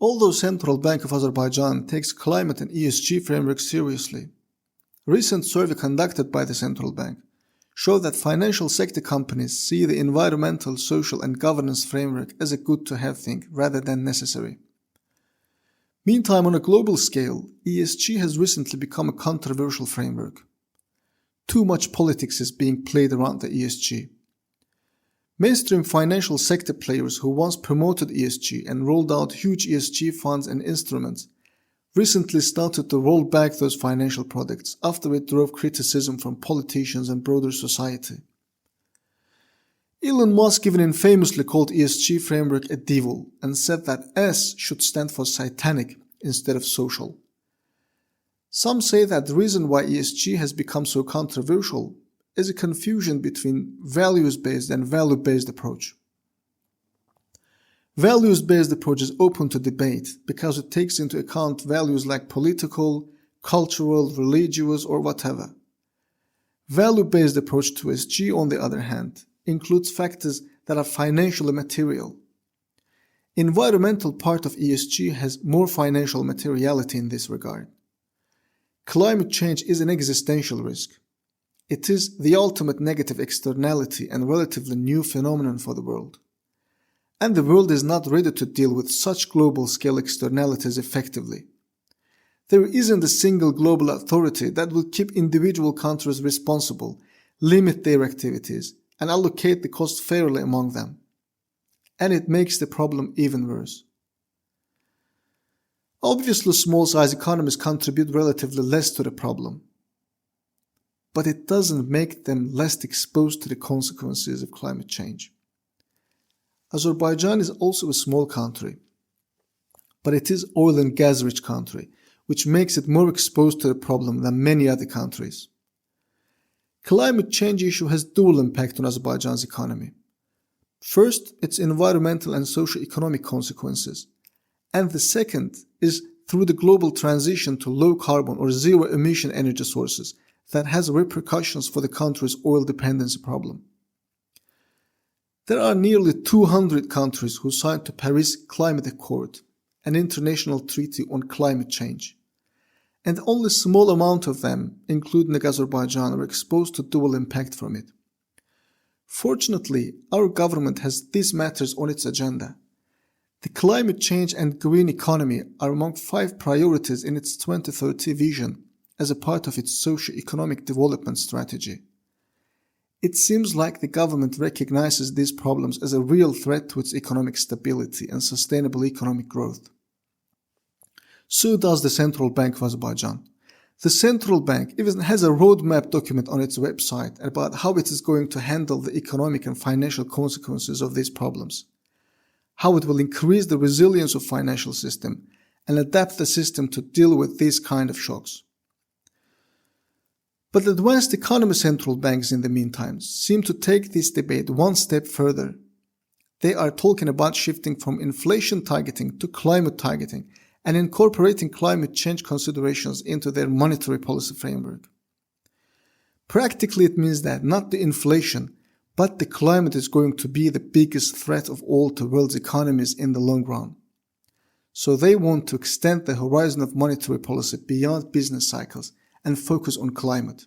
Although Central Bank of Azerbaijan takes climate and ESG framework seriously, recent survey conducted by the central bank show that financial sector companies see the environmental, social and governance framework as a good-to-have thing rather than necessary. Meantime, on a global scale, ESG has recently become a controversial framework. Too much politics is being played around the ESG. Mainstream financial sector players who once promoted ESG and rolled out huge ESG funds and instruments recently started to roll back those financial products after it drove criticism from politicians and broader society. Elon Musk even infamously called ESG framework a devil and said that S should stand for satanic instead of social. Some say that the reason why ESG has become so controversial is a confusion between values-based and value-based approach. Values-based approach is open to debate because it takes into account values like political, cultural, religious, or whatever. Value-based approach to ESG, on the other hand, includes factors that are financially material. Environmental part of ESG has more financial materiality in this regard. Climate change is an existential risk. It is the ultimate negative externality and relatively new phenomenon for the world. And the world is not ready to deal with such global-scale externalities effectively. There isn't a single global authority that will keep individual countries responsible, limit their activities, and allocate the cost fairly among them. And it makes the problem even worse. Obviously, small-sized economies contribute relatively less to the problem, but it doesn't make them less exposed to the consequences of climate change. Azerbaijan is also a small country, but it is oil and gas rich country, which makes it more exposed to the problem than many other countries. Climate change issue has dual impact on Azerbaijan's economy. First, its environmental and socio-economic consequences, and the second is through the global transition to low carbon or zero emission energy sources that has repercussions for the country's oil dependency problem. There are nearly 200 countries who signed the Paris Climate Accord, an international treaty on climate change, and only a small amount of them, including Azerbaijan, are exposed to dual impact from it. Fortunately, our government has these matters on its agenda. The climate change and green economy are among 5 priorities in its 2030 vision as a part of its socio-economic development strategy. It seems like the government recognizes these problems as a real threat to its economic stability and sustainable economic growth. So does the Central Bank of Azerbaijan. The Central Bank even has a roadmap document on its website about how it is going to handle the economic and financial consequences of these problems, how it will increase the resilience of financial system and adapt the system to deal with these kind of shocks. But advanced economy central banks in the meantime seem to take this debate one step further. They are talking about shifting from inflation targeting to climate targeting and incorporating climate change considerations into their monetary policy framework. Practically, it means that not the inflation, but the climate is going to be the biggest threat of all to world's economies in the long run. So they want to extend the horizon of monetary policy beyond business cycles and focus on climate.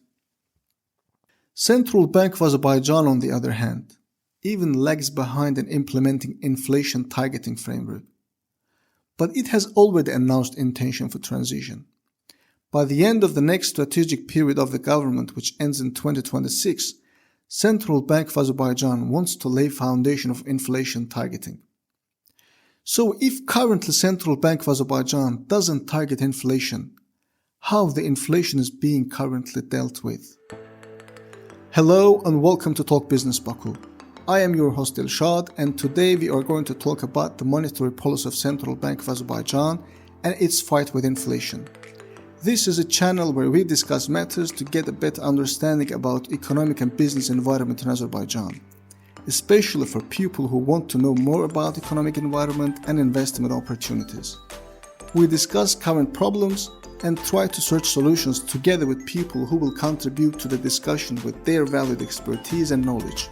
Central Bank of Azerbaijan, on the other hand, even lags behind in implementing inflation targeting framework. But it has already announced intention for transition. By the end of the next strategic period of the government, which ends in 2026, Central Bank of Azerbaijan wants to lay foundation of inflation targeting. So if currently Central Bank of Azerbaijan doesn't target inflation, how the inflation is being currently dealt with? Hello and welcome to Talk Business Baku. I am your host Elshad, and today we are going to talk about the monetary policy of Central Bank of Azerbaijan and its fight with inflation. This is a channel where we discuss matters to get a better understanding about economic and business environment in Azerbaijan, especially for people who want to know more about economic environment and investment opportunities. We discuss current problems and try to search solutions together with people who will contribute to the discussion with their valued expertise and knowledge.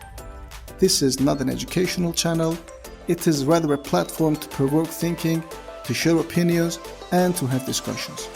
This is not an educational channel, it is rather a platform to provoke thinking to share opinions, and to have discussions.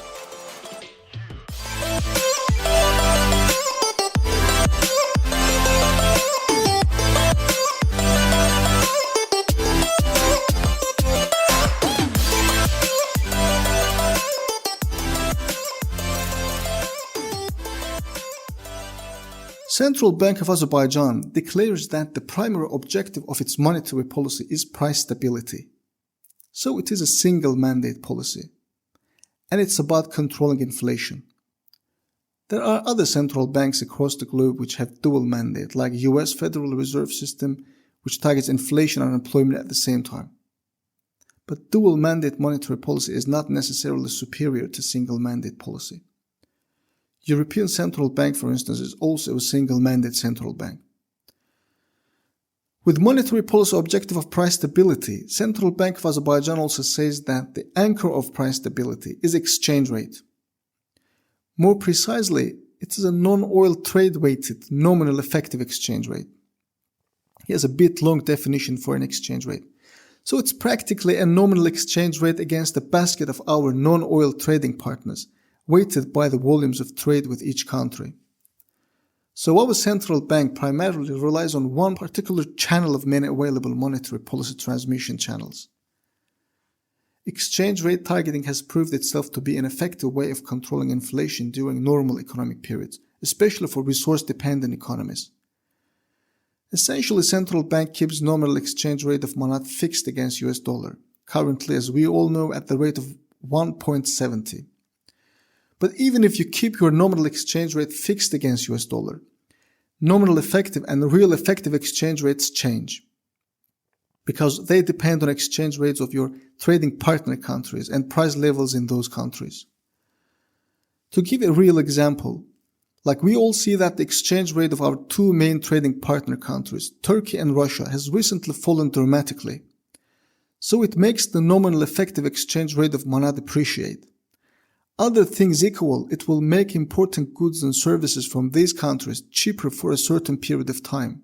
Central Bank of Azerbaijan declares that the primary objective of its monetary policy is price stability. So it is a single mandate policy, and it's about controlling inflation. There are other central banks across the globe which have dual mandate, like US Federal Reserve System, which targets inflation and unemployment at the same time. But dual mandate monetary policy is not necessarily superior to single mandate policy. European Central Bank, for instance, is also a single mandate central bank. With monetary policy objective of price stability, Central Bank of Azerbaijan also says that the anchor of price stability is exchange rate. More precisely, it is a non-oil trade-weighted nominal effective exchange rate. Here's a bit long definition for an exchange rate. So it's practically a nominal exchange rate against a basket of our non-oil trading partners, weighted by the volumes of trade with each country. So our central bank primarily relies on one particular channel of many available monetary policy transmission channels. Exchange rate targeting has proved itself to be an effective way of controlling inflation during normal economic periods, especially for resource-dependent economies. Essentially, central bank keeps nominal exchange rate of manat fixed against US dollar, currently, as we all know, at the rate of 1.70. But even if you keep your nominal exchange rate fixed against US dollar, nominal effective and real effective exchange rates change, because they depend on exchange rates of your trading partner countries and price levels in those countries. To give a real example, like we all see that the exchange rate of our two main trading partner countries, Turkey and Russia, has recently fallen dramatically. So it makes the nominal effective exchange rate of manat appreciate. Other things equal, it will make important goods and services from these countries cheaper for a certain period of time.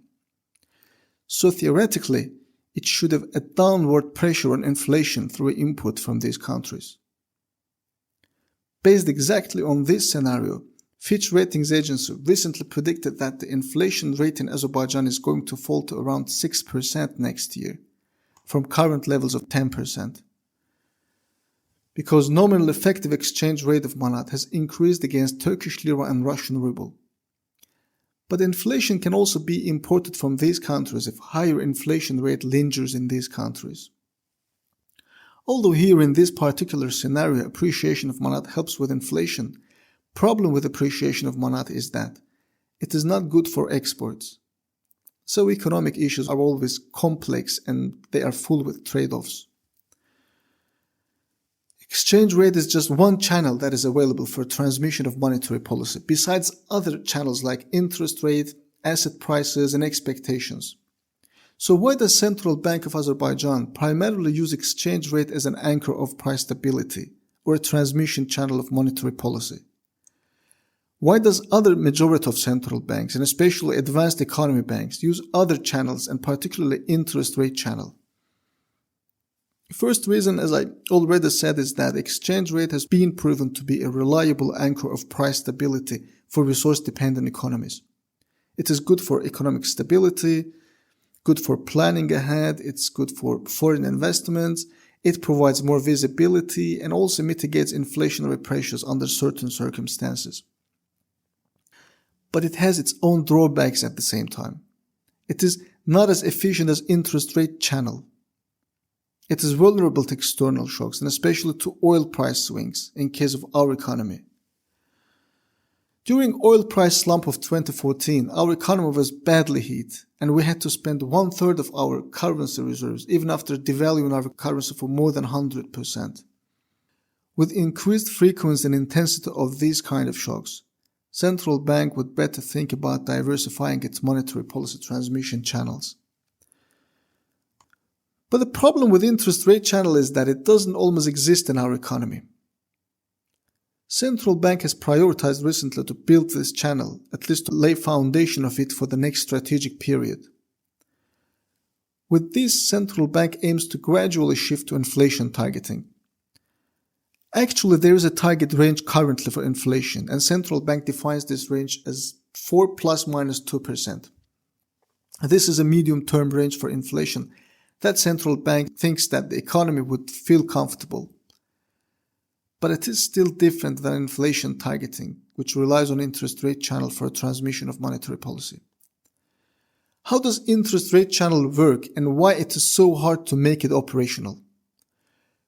So theoretically, it should have a downward pressure on inflation through input from these countries. Based exactly on this scenario, Fitch Ratings Agency recently predicted that the inflation rate in Azerbaijan is going to fall to around 6% next year, from current levels of 10%. Because nominal effective exchange rate of manat has increased against Turkish lira and Russian ruble. But inflation can also be imported from these countries if higher inflation rate lingers in these countries. Although here in this particular scenario appreciation of manat helps with inflation, problem with appreciation of manat is that it is not good for exports. So economic issues are always complex and they are full with trade-offs. Exchange rate is just one channel that is available for transmission of monetary policy, besides other channels like interest rate, asset prices, and expectations. So why does Central Bank of Azerbaijan primarily use exchange rate as an anchor of price stability or a transmission channel of monetary policy? Why does other majority of central banks, and especially advanced economy banks, use other channels and particularly interest rate channel? First reason, as I already said, is that exchange rate has been proven to be a reliable anchor of price stability for resource-dependent economies. It is good for economic stability, good for planning ahead, it's good for foreign investments, it provides more visibility and also mitigates inflationary pressures under certain circumstances. But it has its own drawbacks at the same time. It is not as efficient as interest rate channel. It is vulnerable to external shocks and especially to oil price swings in case of our economy. During oil price slump of 2014, our economy was badly hit and we had to spend 1/3 of our currency reserves even after devaluing our currency for more than 100%. With increased frequency and intensity of these kind of shocks, central bank would better think about diversifying its monetary policy transmission channels. But the problem with interest rate channel is that it doesn't almost exist in our economy. Central bank has prioritized recently to build this channel, at least to lay foundation of it for the next strategic period. With this, central bank aims to gradually shift to inflation targeting, Actually, there is a target range currently for inflation, and central bank defines this range as 4 plus minus 2%. This is a medium-term range for inflation that central bank thinks that the economy would feel comfortable. But it is still different than inflation targeting, which relies on interest rate channel for a transmission of monetary policy. How does interest rate channel work and why it is so hard to make it operational?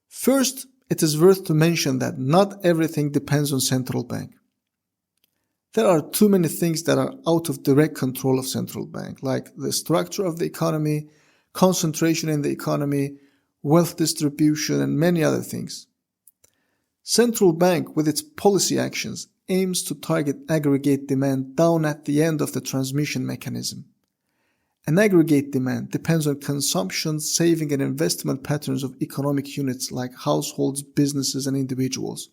First, it is worth to mention that not everything depends on central bank. There are too many things that are out of direct control of central bank, like the structure of the economy, concentration in the economy, wealth distribution, and many other things. Central bank, with its policy actions, aims to target aggregate demand down at the end of the transmission mechanism. An aggregate demand depends on consumption, saving, and investment patterns of economic units like households, businesses, and individuals.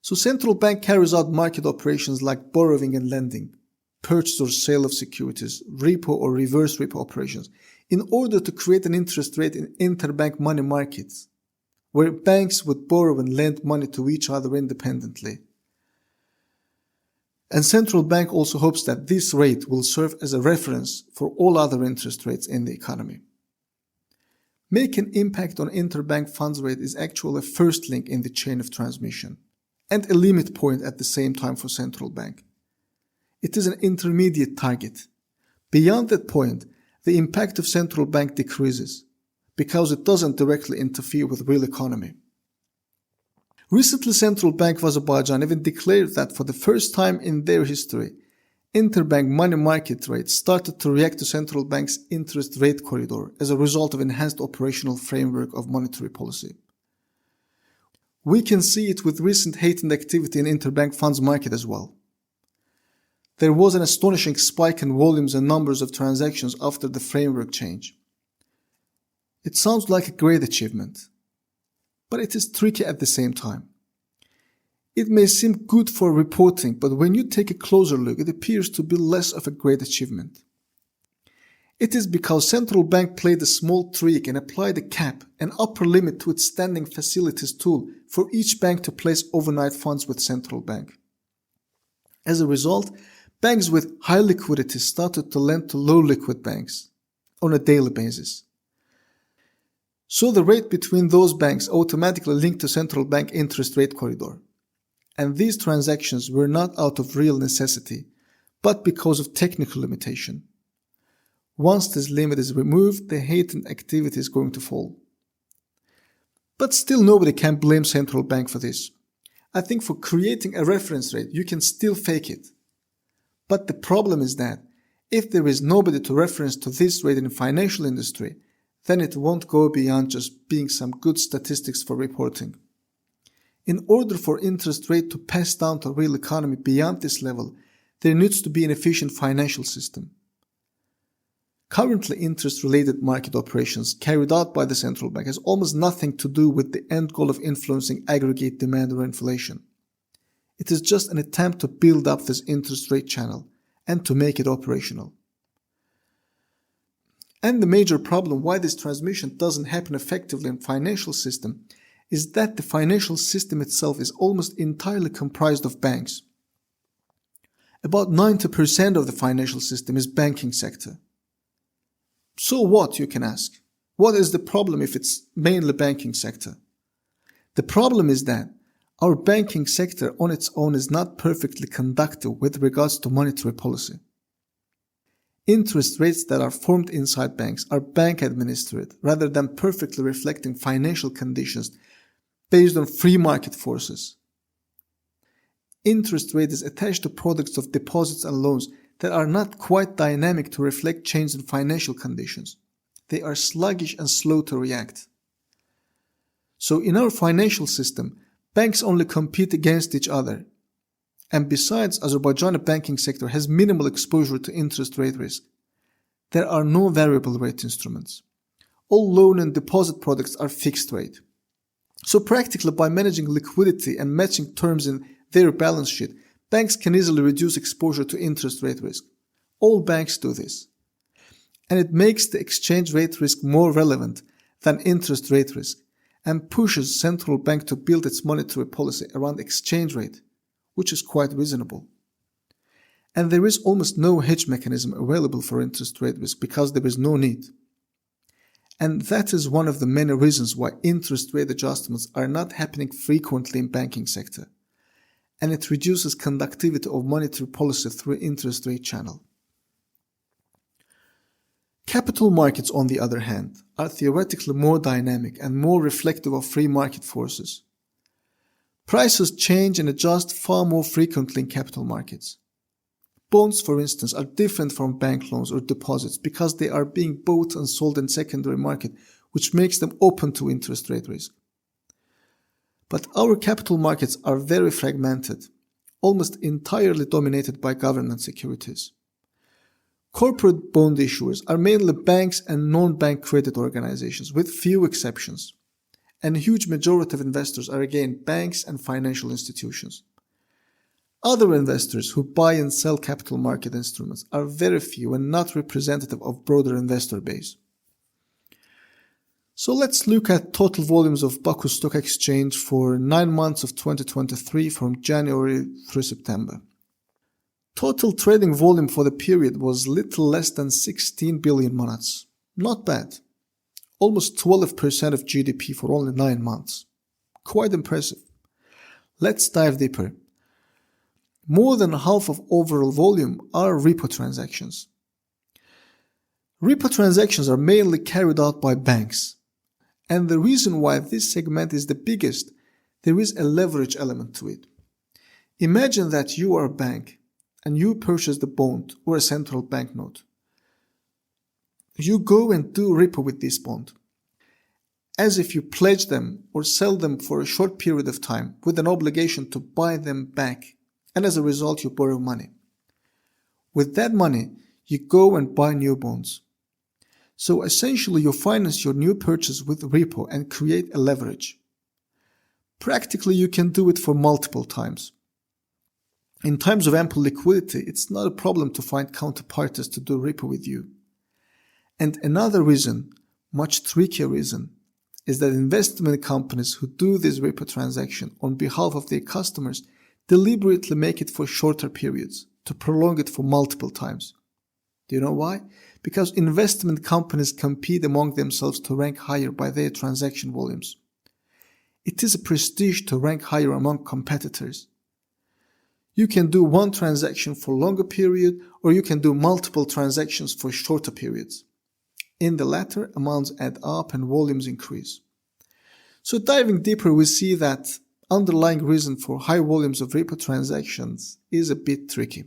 So central bank carries out market operations like borrowing and lending, purchase or sale of securities, repo or reverse repo operations, in order to create an interest rate in interbank money markets, where banks would borrow and lend money to each other independently. And central bank also hopes that this rate will serve as a reference for all other interest rates in the economy. Make an impact on interbank funds rate is actually a first link in the chain of transmission, and a limit point at the same time for central bank. It is an intermediate target. Beyond that point, the impact of central bank decreases, because it doesn't directly interfere with real economy. Recently, Central Bank of Azerbaijan even declared that for the first time in their history, interbank money market rates started to react to central bank's interest rate corridor as a result of enhanced operational framework of monetary policy. We can see it with recent heightened activity in interbank funds market as well. There was an astonishing spike in volumes and numbers of transactions after the framework change. It sounds like a great achievement, but it is tricky at the same time. It may seem good for reporting, but when you take a closer look, it appears to be less of a great achievement. It is because central bank played a small trick and applied a cap, an upper limit to its standing facilities tool for each bank to place overnight funds with central bank. As a result, banks with high liquidity started to lend to low liquid banks on a daily basis. So the rate between those banks automatically linked to central bank interest rate corridor. And these transactions were not out of real necessity, but because of technical limitation. Once this limit is removed, the heightened activity is going to fall. But still nobody can blame central bank for this. I think for creating a reference rate, you can still fake it. But the problem is that if there is nobody to reference to this rate in the financial industry, then it won't go beyond just being some good statistics for reporting. In order for interest rate to pass down to real economy beyond this level, there needs to be an efficient financial system. Currently, interest-related market operations carried out by the central bank has almost nothing to do with the end goal of influencing aggregate demand or inflation. It is just an attempt to build up this interest rate channel and to make it operational. And the major problem why this transmission doesn't happen effectively in financial system is that the financial system itself is almost entirely comprised of banks. About 90% of the financial system is banking sector. So what, you can ask? What is the problem if it's mainly banking sector? The problem is that our banking sector on its own is not perfectly conductive with regards to monetary policy. Interest rates that are formed inside banks are bank administered rather than perfectly reflecting financial conditions based on free market forces. Interest rate is attached to products of deposits and loans that are not quite dynamic to reflect change in financial conditions. They are sluggish and slow to react. So in our financial system, banks only compete against each other. And besides, Azerbaijani banking sector has minimal exposure to interest rate risk. There are no variable rate instruments. All loan and deposit products are fixed rate. So practically by managing liquidity and matching terms in their balance sheet, banks can easily reduce exposure to interest rate risk. All banks do this. And it makes the exchange rate risk more relevant than interest rate risk. and pushes central bank to build its monetary policy around exchange rate, which is quite reasonable. And there is almost no hedge mechanism available for interest rate risk because there is no need. And that is one of the many reasons why interest rate adjustments are not happening frequently in banking sector. And it reduces conductivity of monetary policy through interest rate channel. Capital markets, on the other hand, are theoretically more dynamic and more reflective of free market forces. Prices change and adjust far more frequently in capital markets. Bonds, for instance, are different from bank loans or deposits because they are being bought and sold in secondary market, which makes them open to interest rate risk. But our capital markets are very fragmented, almost entirely dominated by government securities. Corporate bond issuers are mainly banks and non-bank credit organizations, with few exceptions. And a huge majority of investors are again banks and financial institutions. Other investors who buy and sell capital market instruments are very few and not representative of broader investor base. So let's look at total volumes of Baku Stock Exchange for 9 months of 2023 from January through September. Total trading volume for the period was little less than 16 billion manats. Not bad. Almost 12% of GDP for only 9 months. Quite impressive. Let's dive deeper. More than half of overall volume are repo transactions. Repo transactions are mainly carried out by banks. And the reason why this segment is the biggest, there is a leverage element to it. Imagine that you are a bank and you purchase the bond or a central bank note. You go and do repo with this bond, as if you pledge them or sell them for a short period of time with an obligation to buy them back. And as a result, you borrow money. With that money, you go and buy new bonds. So essentially, you finance your new purchase with repo and create a leverage. Practically, you can do it for multiple times. In times of ample liquidity, it's not a problem to find counterparties to do repo with you. And another reason, much trickier reason, is that investment companies who do this repo transaction on behalf of their customers deliberately make it for shorter periods, to prolong it for multiple times. Do you know why? Because investment companies compete among themselves to rank higher by their transaction volumes. It is a prestige to rank higher among competitors. You can do one transaction for a longer period, or you can do multiple transactions for shorter periods. In the latter, amounts add up and volumes increase. So diving deeper, we see that underlying reason for high volumes of repo transactions is a bit tricky.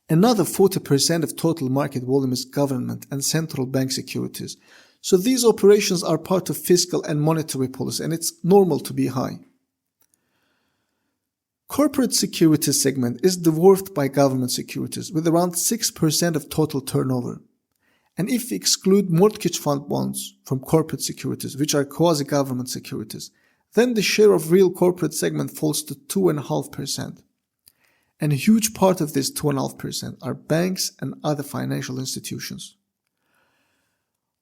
Another 40% of total market volume is government and central bank securities. So these operations are part of fiscal and monetary policy, and it's normal to be high. Corporate securities segment is dwarfed by government securities with around 6% of total turnover. And if we exclude mortgage fund bonds from corporate securities, which are quasi-government securities, then the share of real corporate segment falls to 2.5%. And a huge part of this 2.5% are banks and other financial institutions.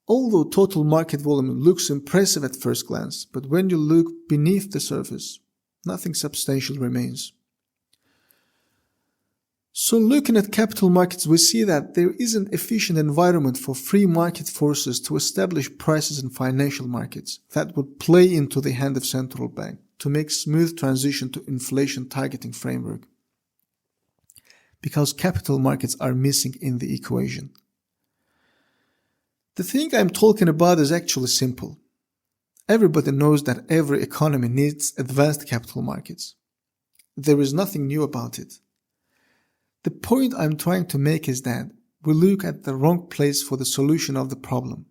Although total market volume looks impressive at first glance, but when you look beneath the surface, nothing substantial remains. So looking at capital markets, we see that there is an efficient environment for free market forces to establish prices in financial markets that would play into the hand of central bank to make smooth transition to inflation targeting framework. Because capital markets are missing in the equation. The thing I'm talking about is actually simple. Everybody knows that every economy needs advanced capital markets. There is nothing new about it. The point I'm trying to make is that we look at the wrong place for the solution of the problem.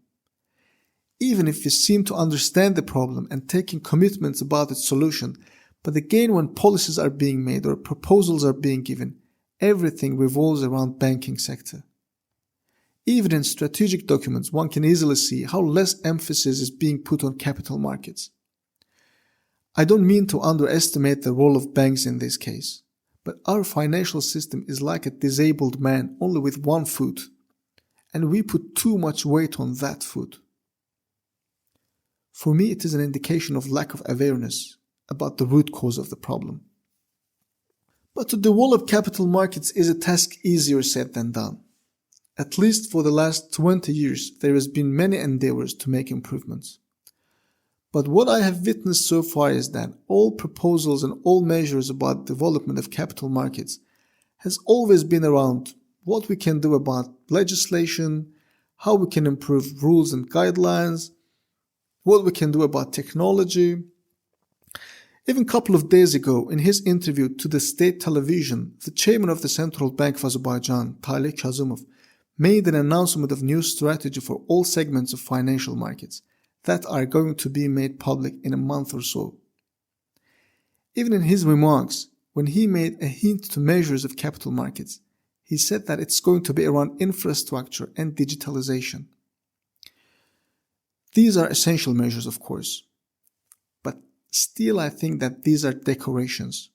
Even if we seem to understand the problem and taking commitments about its solution, but again when policies are being made or proposals are being given, everything revolves around banking sector. Even in strategic documents, one can easily see how less emphasis is being put on capital markets. I don't mean to underestimate the role of banks in this case. But our financial system is like a disabled man only with one foot, and we put too much weight on that foot. For me, it is an indication of lack of awareness about the root cause of the problem. But to develop capital markets is a task easier said than done. At least for the last 20 years, there has been many endeavors to make improvements. But what I have witnessed so far is that all proposals and all measures about development of capital markets has always been around what we can do about legislation, how we can improve rules and guidelines, what we can do about technology. Even a couple of days ago, in his interview to the state television, the chairman of the Central Bank of Azerbaijan, Tayle Kazımov, made an announcement of new strategy for all segments of financial markets that are going to be made public in a month or so. Even in his remarks, when he made a hint to measures of capital markets, he said that it's going to be around infrastructure and digitalization. These are essential measures, of course, but still I think that these are decorations.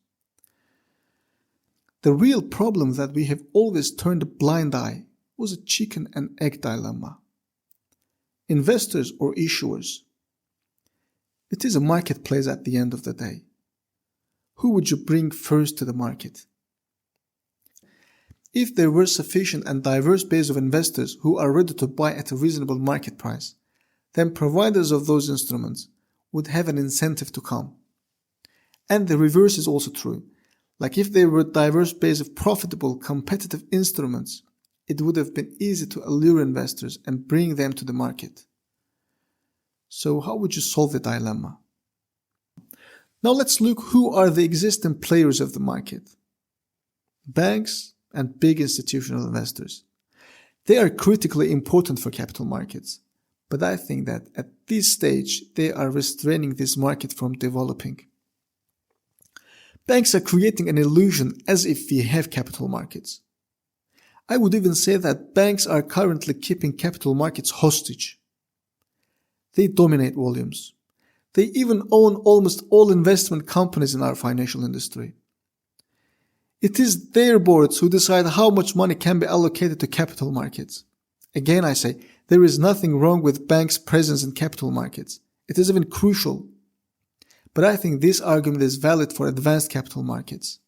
The real problem that we have always turned a blind eye was a chicken and egg dilemma. Investors or issuers? It is a marketplace at the end of the day. Who would you bring first to the market? If there were sufficient and diverse base of investors who are ready to buy at a reasonable market price, then providers of those instruments would have an incentive to come. And the reverse is also true. Like if there were a diverse base of profitable, competitive instruments, it would have been easy to allure investors and bring them to the market. So how would you solve the dilemma? Now let's look who are the existing players of the market. Banks and big institutional investors. They are critically important for capital markets, but I think that at this stage they are restraining this market from developing. Banks are creating an illusion as if we have capital markets. I would even say that banks are currently keeping capital markets hostage. They dominate volumes. They even own almost all investment companies in our financial industry. It is their boards who decide how much money can be allocated to capital markets. Again, I say, there is nothing wrong with banks' presence in capital markets. It is even crucial. But I think this argument is valid for advanced capital markets.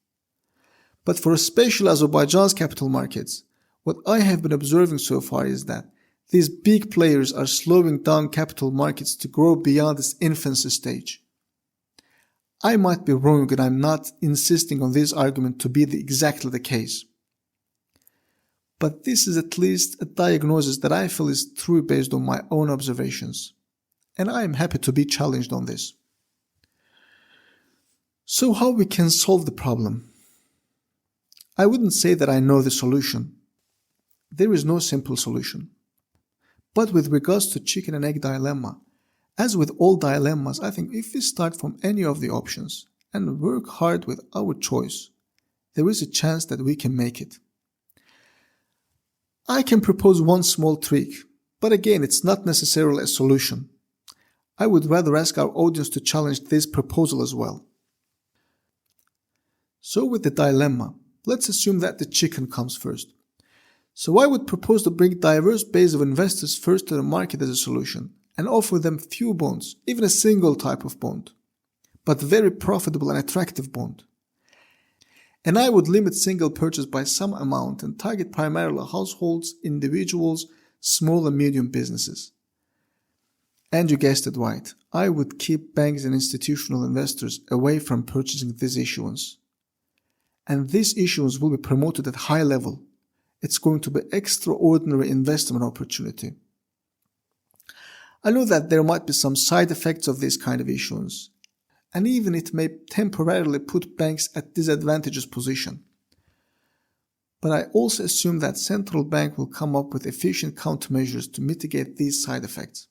But for especially Azerbaijan's capital markets, what I have been observing so far is that these big players are slowing down capital markets to grow beyond its infancy stage. I might be wrong and I'm not insisting on this argument to be exactly the case. But this is at least a diagnosis that I feel is true based on my own observations. And I am happy to be challenged on this. So how we can solve the problem? I wouldn't say that I know the solution. There is no simple solution. But with regards to chicken and egg dilemma, as with all dilemmas, I think if we start from any of the options and work hard with our choice, there is a chance that we can make it. I can propose one small trick, but again, it's not necessarily a solution. I would rather ask our audience to challenge this proposal as well. So with the dilemma, let's assume that the chicken comes first. So I would propose to bring diverse base of investors first to the market as a solution and offer them few bonds, even a single type of bond, but very profitable and attractive bond. And I would limit single purchase by some amount and target primarily households, individuals, small and medium businesses. And you guessed it right, I would keep banks and institutional investors away from purchasing this issuance. And this issuance will be promoted at high level. It's going to be extraordinary investment opportunity. I know that there might be some side effects of this kind of issuance, and even it may temporarily put banks at disadvantageous position. But I also assume that central bank will come up with efficient countermeasures to mitigate these side effects,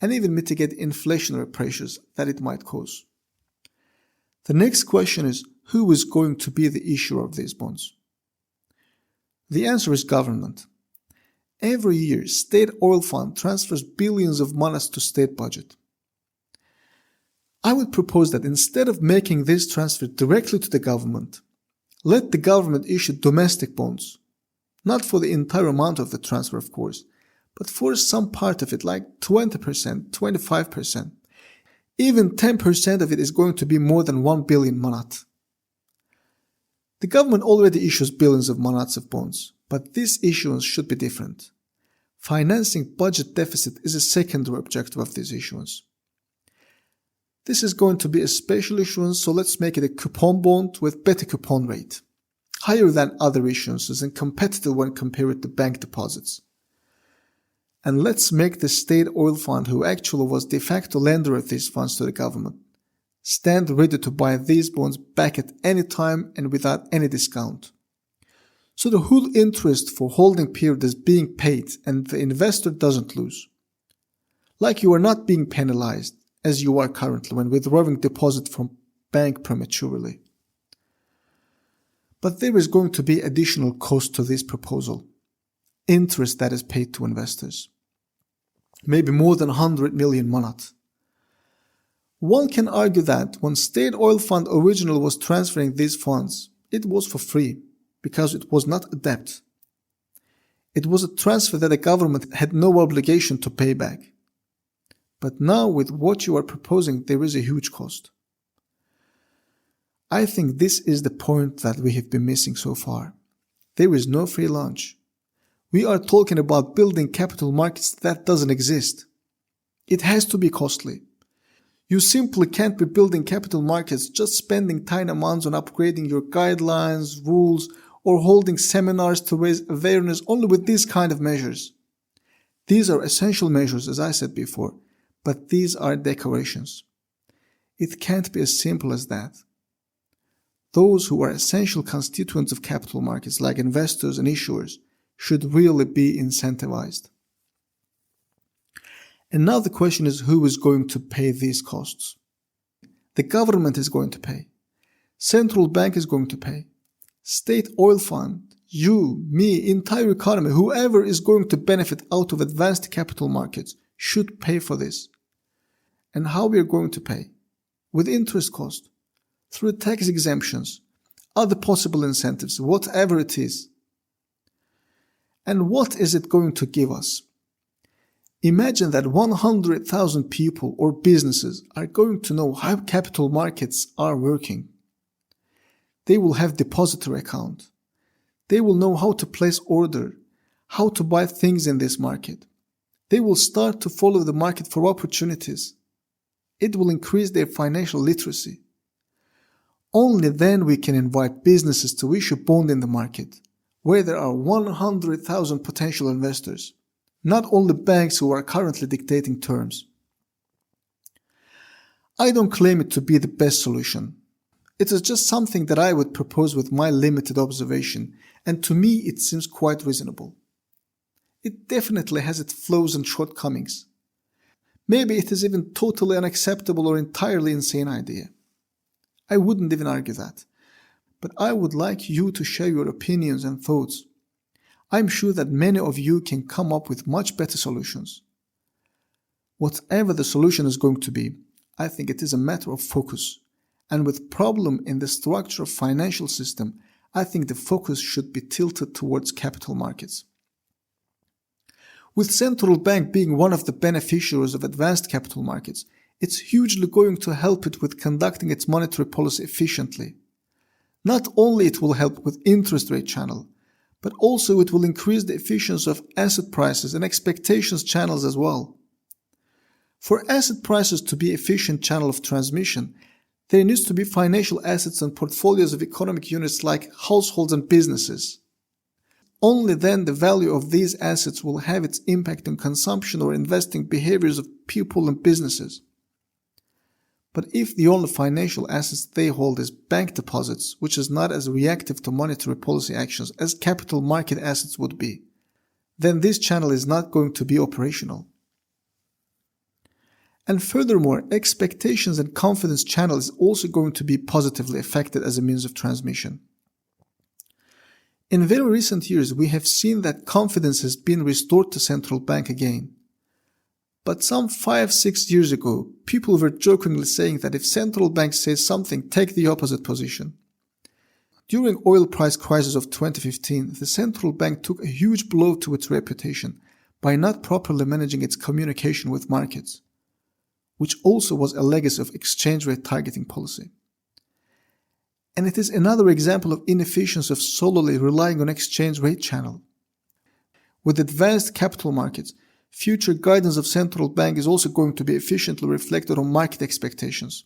and even mitigate inflationary pressures that it might cause. The next question is, who is going to be the issuer of these bonds? The answer is government. Every year, state oil fund transfers billions of monies to state budget. I would propose that instead of making this transfer directly to the government, let the government issue domestic bonds, not for the entire amount of the transfer, of course, but for some part of it, like 20%, 25%, even 10% of it is going to be more than 1 billion manat. The government already issues billions of manats of bonds, but this issuance should be different. Financing budget deficit is a secondary objective of this issuance. This is going to be a special issuance, so let's make it a coupon bond with better coupon rate, higher than other issuances and competitive when compared to bank deposits. And let's make the state oil fund, who actually was de facto lender of these funds to the government, stand ready to buy these bonds back at any time and without any discount. So the whole interest for holding period is being paid and the investor doesn't lose. Like you are not being penalized, as you are currently when withdrawing deposit from bank prematurely. But there is going to be additional cost to this proposal. Interest that is paid to investors. Maybe more than 100 million manat. One can argue that when State Oil Fund originally was transferring these funds, it was for free because it was not a debt. It was a transfer that the government had no obligation to pay back. But now with what you are proposing, there is a huge cost. I think this is the point that we have been missing so far. There is no free lunch. We are talking about building capital markets that doesn't exist. It has to be costly. You simply can't be building capital markets just spending tiny amounts on upgrading your guidelines, rules, or holding seminars to raise awareness only with these kind of measures. These are essential measures, as I said before, but these are decorations. It can't be as simple as that. Those who are essential constituents of capital markets, like investors and issuers, should really be incentivized. And now the question is, who is going to pay these costs? The government is going to pay. Central bank is going to pay. State oil fund, you, me, entire economy, whoever is going to benefit out of advanced capital markets should pay for this. And how we are going to pay? With interest cost, through tax exemptions, other possible incentives, whatever it is. And what is it going to give us? Imagine that 100,000 people or businesses are going to know how capital markets are working. They will have depository account. They will know how to place order, how to buy things in this market. They will start to follow the market for opportunities. It will increase their financial literacy. Only then we can invite businesses to issue bond in the market, where there are 100,000 potential investors, not only banks who are currently dictating terms. I don't claim it to be the best solution. It is just something that I would propose with my limited observation, and to me it seems quite reasonable. It definitely has its flaws and shortcomings. Maybe it is even totally unacceptable or entirely insane idea. I wouldn't even argue that. But I would like you to share your opinions and thoughts. I'm sure that many of you can come up with much better solutions. Whatever the solution is going to be, I think it is a matter of focus. And with problem in the structure of financial system, I think the focus should be tilted towards capital markets. With central bank being one of the beneficiaries of advanced capital markets, it's hugely going to help it with conducting its monetary policy efficiently. Not only it will help with interest rate channel, but also it will increase the efficiency of asset prices and expectations channels as well. For asset prices to be efficient channel of transmission, there needs to be financial assets and portfolios of economic units like households and businesses. Only then the value of these assets will have its impact on consumption or investing behaviors of people and businesses. But if the only financial assets they hold is bank deposits, which is not as reactive to monetary policy actions as capital market assets would be, then this channel is not going to be operational. And furthermore, expectations and confidence channel is also going to be positively affected as a means of transmission. In very recent years, we have seen that confidence has been restored to central bank again. But some 5-6 years ago, people were jokingly saying that if central bank says something, take the opposite position. During oil price crisis of 2015, the central bank took a huge blow to its reputation by not properly managing its communication with markets, which also was a legacy of exchange rate targeting policy. And it is another example of inefficiency of solely relying on exchange rate channel. With advanced capital markets, future guidance of central bank is also going to be efficiently reflected on market expectations.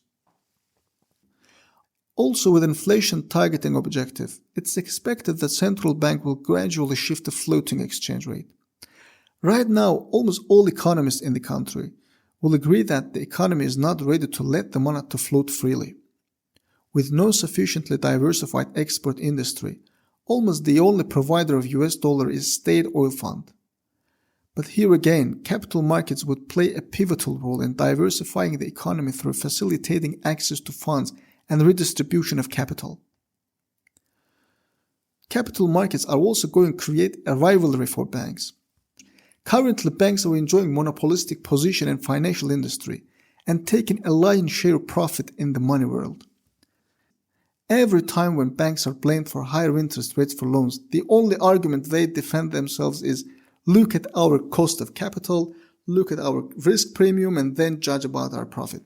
Also, with inflation targeting objective, it's expected that central bank will gradually shift to floating exchange rate. Right now, almost all economists in the country will agree that the economy is not ready to let the money to float freely. With no sufficiently diversified export industry, almost the only provider of US dollar is state oil fund. But here again, capital markets would play a pivotal role in diversifying the economy through facilitating access to funds and redistribution of capital. Capital markets are also going to create a rivalry for banks. Currently, banks are enjoying monopolistic position in financial industry and taking a lion's share of profit in the money world. Every time when banks are blamed for higher interest rates for loans, the only argument they defend themselves is, look at our cost of capital, look at our risk premium, and then judge about our profit.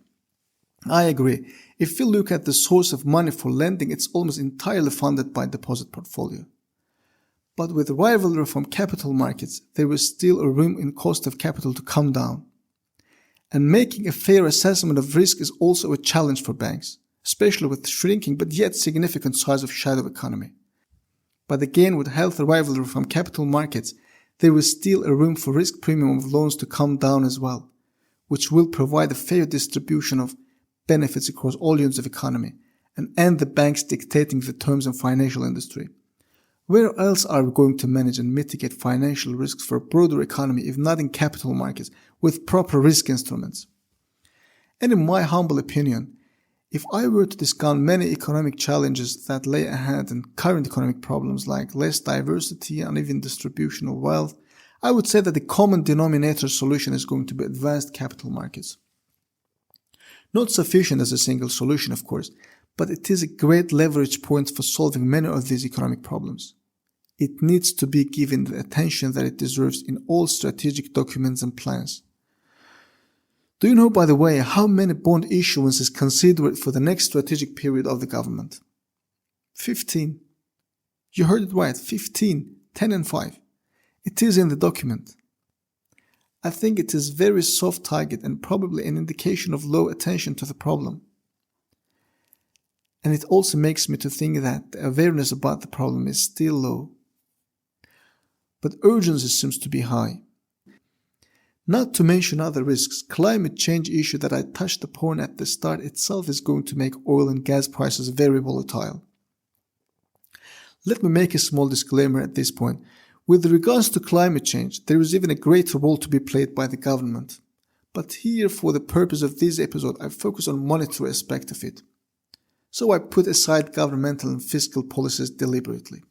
I agree. If you look at the source of money for lending, it's almost entirely funded by deposit portfolio. But with rivalry from capital markets, there is still a room in cost of capital to come down. And making a fair assessment of risk is also a challenge for banks, especially with shrinking but yet significant size of shadow economy. But again, with healthy rivalry from capital markets, there is still a room for risk premium of loans to come down as well, which will provide a fair distribution of benefits across all units of economy and end the banks dictating the terms in financial industry. Where else are we going to manage and mitigate financial risks for a broader economy if not in capital markets with proper risk instruments? And in my humble opinion, if I were to discount many economic challenges that lay ahead and current economic problems like less diversity, uneven distribution of wealth, I would say that the common denominator solution is going to be advanced capital markets. Not sufficient as a single solution, of course, but it is a great leverage point for solving many of these economic problems. It needs to be given the attention that it deserves in all strategic documents and plans. Do you know, by the way, how many bond issuances considered for the next strategic period of the government? 15. You heard it right, 15, 10 and 5. It is in the document. I think it is very soft target and probably an indication of low attention to the problem. And it also makes me to think that the awareness about the problem is still low. But urgency seems to be high. Not to mention other risks, climate change issue that I touched upon at the start itself is going to make oil and gas prices very volatile. Let me make a small disclaimer at this point. With regards to climate change, there is even a greater role to be played by the government. But here, for the purpose of this episode, I focus on monetary aspect of it. So I put aside governmental and fiscal policies deliberately.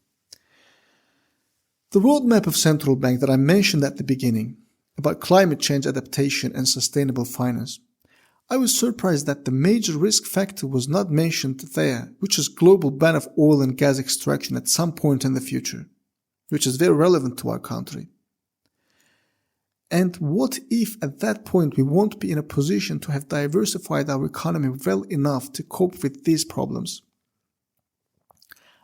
The roadmap of central bank that I mentioned at the beginning, about climate change adaptation and sustainable finance, I was surprised that the major risk factor was not mentioned there, which is global ban of oil and gas extraction at some point in the future, which is very relevant to our country. And what if at that point we won't be in a position to have diversified our economy well enough to cope with these problems?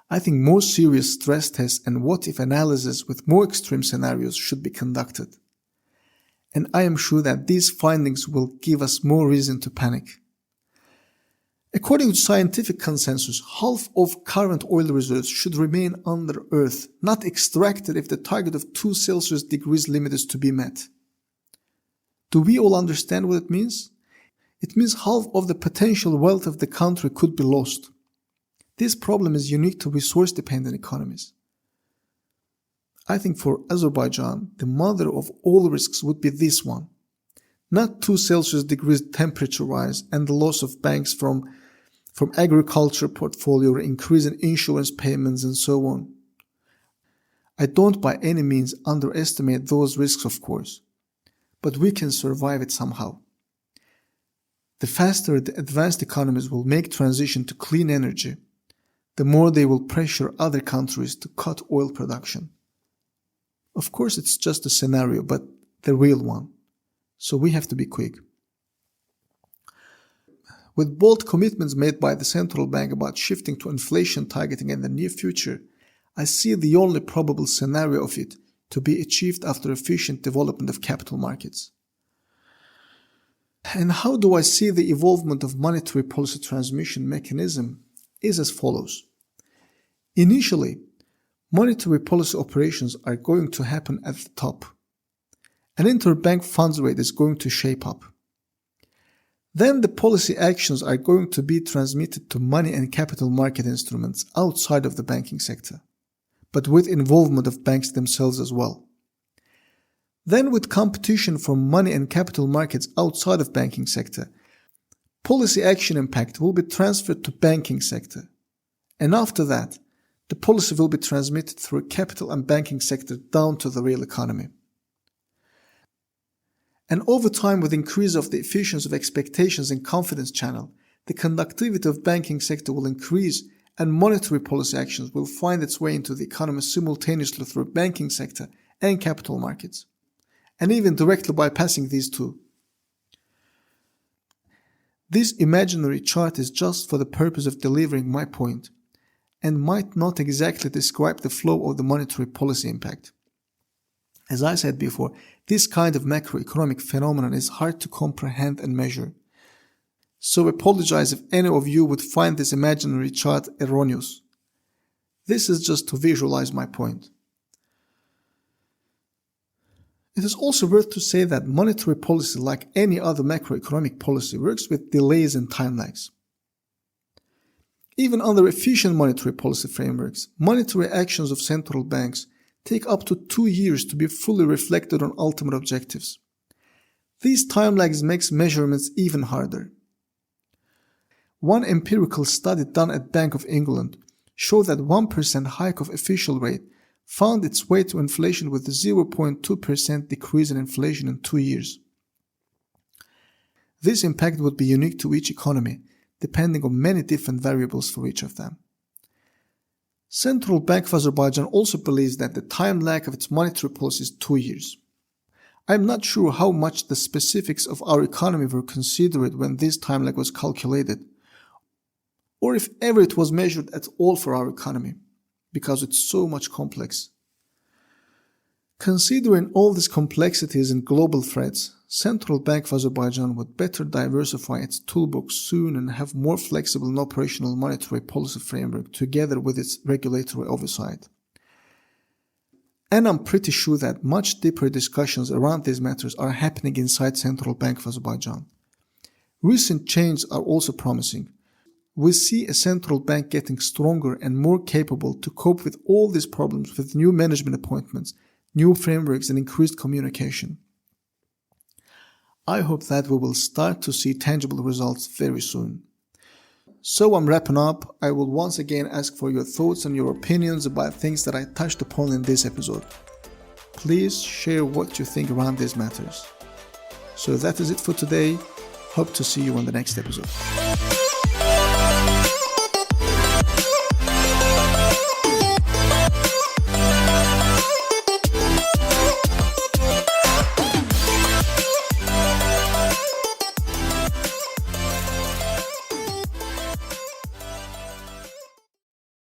I think more serious stress tests and what-if analysis with more extreme scenarios should be conducted. And I am sure that these findings will give us more reason to panic. According to scientific consensus, half of current oil reserves should remain under earth, not extracted if the target of 2 Celsius degrees limit is to be met. Do we all understand what it means? It means half of the potential wealth of the country could be lost. This problem is unique to resource-dependent economies. I think for Azerbaijan, the mother of all risks would be this one. Not 2 Celsius degrees temperature rise and the loss of banks from agriculture portfolio or increase in insurance payments and so on. I don't by any means underestimate those risks, of course, but we can survive it somehow. The faster the advanced economies will make transition to clean energy, the more they will pressure other countries to cut oil production. Of course, it's just a scenario, but the real one. So we have to be quick. With bold commitments made by the central bank about shifting to inflation targeting in the near future, I see the only probable scenario of it to be achieved after efficient development of capital markets. And how do I see the evolvement of monetary policy transmission mechanism is as follows. Initially, monetary policy operations are going to happen at the top. An interbank funds rate is going to shape up. Then the policy actions are going to be transmitted to money and capital market instruments outside of the banking sector, but with involvement of banks themselves as well. Then with competition from money and capital markets outside of banking sector, policy action impact will be transferred to banking sector. And after that, the policy will be transmitted through capital and banking sector down to the real economy. And over time, with increase of the efficiency of expectations and confidence channel, the conductivity of banking sector will increase and monetary policy actions will find its way into the economy simultaneously through banking sector and capital markets, and even directly bypassing these two. This imaginary chart is just for the purpose of delivering my point, and might not exactly describe the flow of the monetary policy impact. As I said before, this kind of macroeconomic phenomenon is hard to comprehend and measure. So apologize if any of you would find this imaginary chart erroneous. This is just to visualize my point. It is also worth to say that monetary policy, like any other macroeconomic policy, works with delays and time lags. Even under efficient monetary policy frameworks, monetary actions of central banks take up to 2 years to be fully reflected on ultimate objectives. These time lags makes measurements even harder. One empirical study done at Bank of England showed that 1% hike of official rate found its way to inflation with a 0.2% decrease in inflation in 2 years. This impact would be unique to each economy, depending on many different variables for each of them. Central Bank of Azerbaijan also believes that the time lag of its monetary policy is 2 years. I am not sure how much the specifics of our economy were considered when this time lag was calculated, or if ever it was measured at all for our economy, because it's so much complex. Considering all these complexities and global threats, Central Bank of Azerbaijan would better diversify its toolbox soon and have more flexible and operational monetary policy framework together with its regulatory oversight. And I'm pretty sure that much deeper discussions around these matters are happening inside Central Bank of Azerbaijan. Recent changes are also promising. We see a central bank getting stronger and more capable to cope with all these problems with new management appointments, new frameworks, and increased communication. I hope that we will start to see tangible results very soon. So I'm wrapping up. I will once again ask for your thoughts and your opinions about things that I touched upon in this episode. Please share what you think around these matters. So that is it for today. Hope to see you on the next episode.